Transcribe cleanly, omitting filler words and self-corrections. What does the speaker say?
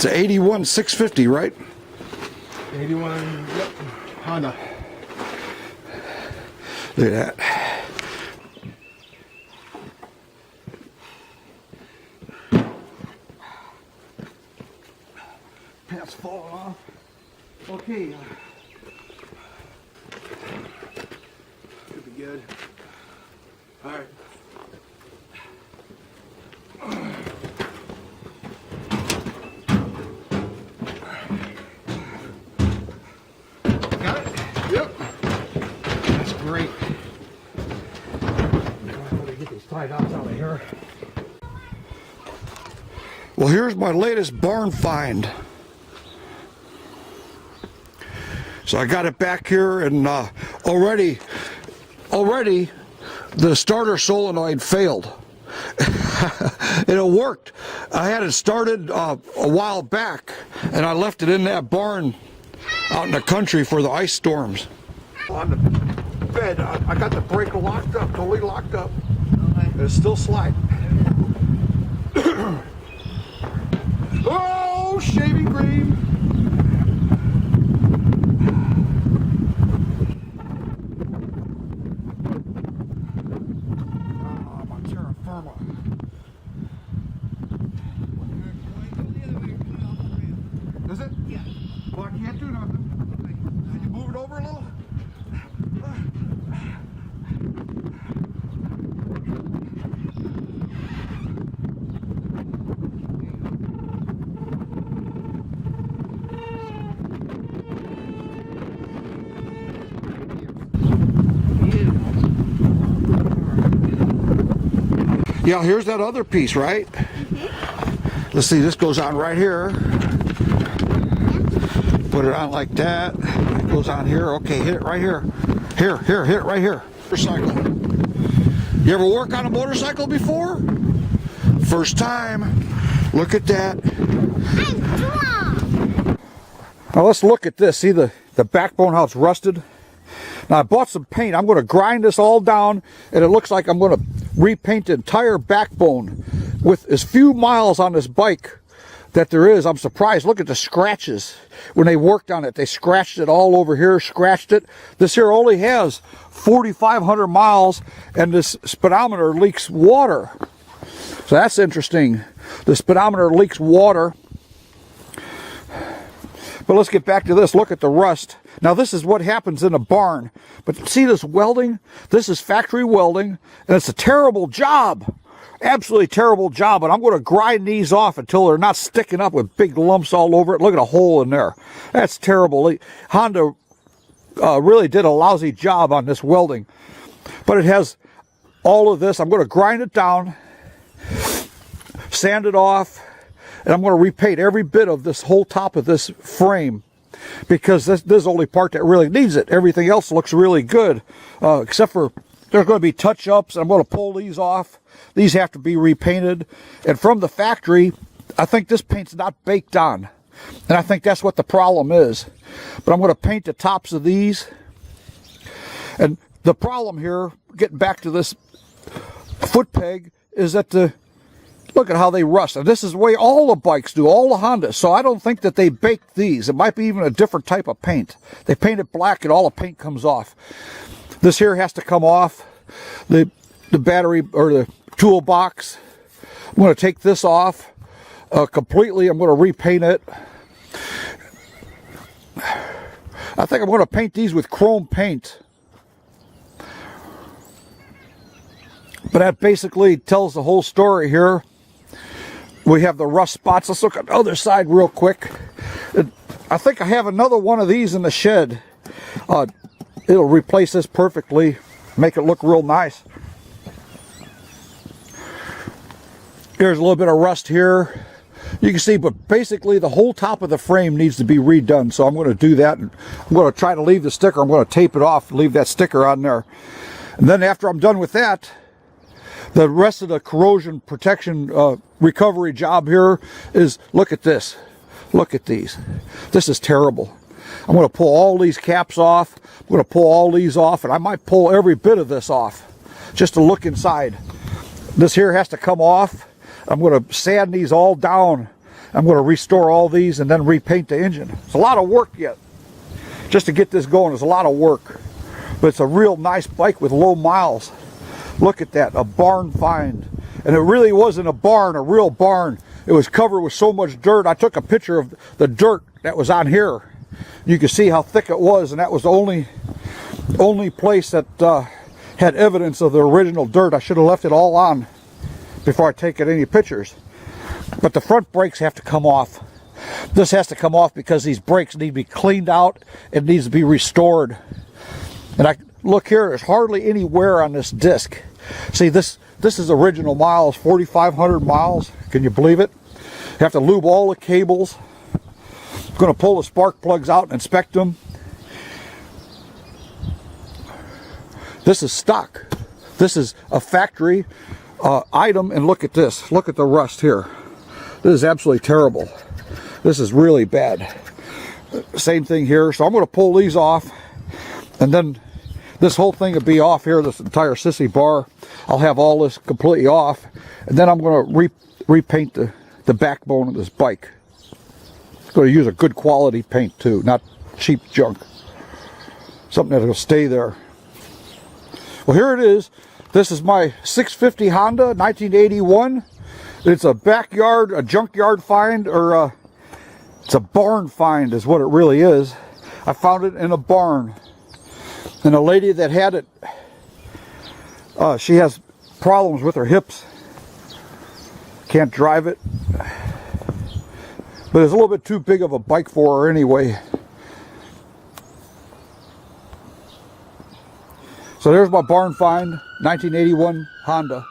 It's an 81 650, right? 81, yep, Honda. Look at that. Pants falling off. Okay. Should be good. All right. Got it? Yep. That's great. I'm gonna get these tie knots out of here. Well, here's my latest barn find. So I got it back here, and already the starter solenoid failed. And it worked. I had it started a while back, and I left it in that barn out in the country for the ice storms. On the bed, I got the brake locked up, totally locked up. It's still sliding. Oh, shaving cream. Is it? Yeah. Well, I can't do nothing. Can you move it over a little? Yeah, here's that other piece, right? Mm-hmm. Let's see, this goes on right here. Put it on like that. It goes on here. Okay, hit it right here. Here, hit it right here. Motorcycle. You ever work on a motorcycle before? First time. Look at that. Now let's look at this. See the backbone, how it's rusted? Now I bought some paint. I'm going to grind this all down, and it looks like I'm going to repaint the entire backbone with as few miles on this bike that there is. I'm surprised. Look at the scratches. When they worked on it, they scratched it all over here, scratched it. This here only has 4,500 miles, and this speedometer leaks water. So that's interesting. The speedometer leaks water. But let's get back to this. Look at the rust. Now this is what happens in a barn. But see this welding? This is factory welding, and it's a terrible job. Absolutely terrible job, and I'm going to grind these off until they're not sticking up with big lumps all over it. Look at a hole in there. That's terrible. Honda really did a lousy job on this welding. But it has all of this. I'm going to grind it down, sand it off, and I'm going to repaint every bit of this whole top of this frame, because this is the only part that really needs it. Everything else looks really good, except for there's going to be touch-ups. I'm going to pull these off. These have to be repainted. And from the factory, I think this paint's not baked on. And I think that's what the problem is. But I'm going to paint the tops of these. And the problem here, getting back to this foot peg, is that look at how they rust. And this is the way all the bikes do, all the Hondas. So I don't think that they baked these. It might be even a different type of paint. They paint it black and all the paint comes off. This here has to come off. The battery or the toolbox, I'm going to take this off completely. I'm going to repaint it. I think I'm going to paint these with chrome paint. But that basically tells the whole story here. We have the rust spots. Let's look at the other side real quick. I think I have another one of these in the shed. It'll replace this perfectly, make it look real nice. There's a little bit of rust here. You can see, but basically the whole top of the frame needs to be redone. So I'm going to do that. And I'm going to try to leave the sticker. I'm going to tape it off, leave that sticker on there. And then after I'm done with that, the rest of the corrosion protection recovery job here is, look at this. Look at these. This is terrible. I'm going to pull all these caps off. I'm going to pull all these off, and I might pull every bit of this off just to look inside. This here has to come off. I'm going to sand these all down I'm going to restore all these and then repaint the engine. It's a lot of work yet. Just to get this going is a lot of work. But it's a real nice bike with low miles. Look at that, a barn find. And it really wasn't a barn, a real barn. It was covered with so much dirt. I took a picture of the dirt that was on here. You can see how thick it was, and that was the only place that had evidence of the original dirt. I should have left it all on before I take any pictures. But the front brakes have to come off. This has to come off because these brakes need to be cleaned out. It needs to be restored. And I look here, there's hardly any wear on this disc. See, this is original miles, 4,500 miles. Can you believe it? You have to lube all the cables. I'm going to pull the spark plugs out and inspect them. This is stock. This is a factory item, and look at this. Look at the rust here. This is absolutely terrible. This is really bad. Same thing here. So I'm going to pull these off, and then this whole thing will be off here, this entire sissy bar. I'll have all this completely off, and then I'm going to repaint the backbone of this bike. I'm going to use a good quality paint too, not cheap junk. Something that'll stay there. Well, here it is. This is my 650 Honda, 1981. It's a backyard, a junkyard find, or it's a barn find is what it really is. I found it in a barn. And the lady that had it, she has problems with her hips. Can't drive it. But it's a little bit too big of a bike for her anyway. So there's my barn find, 1981 Honda.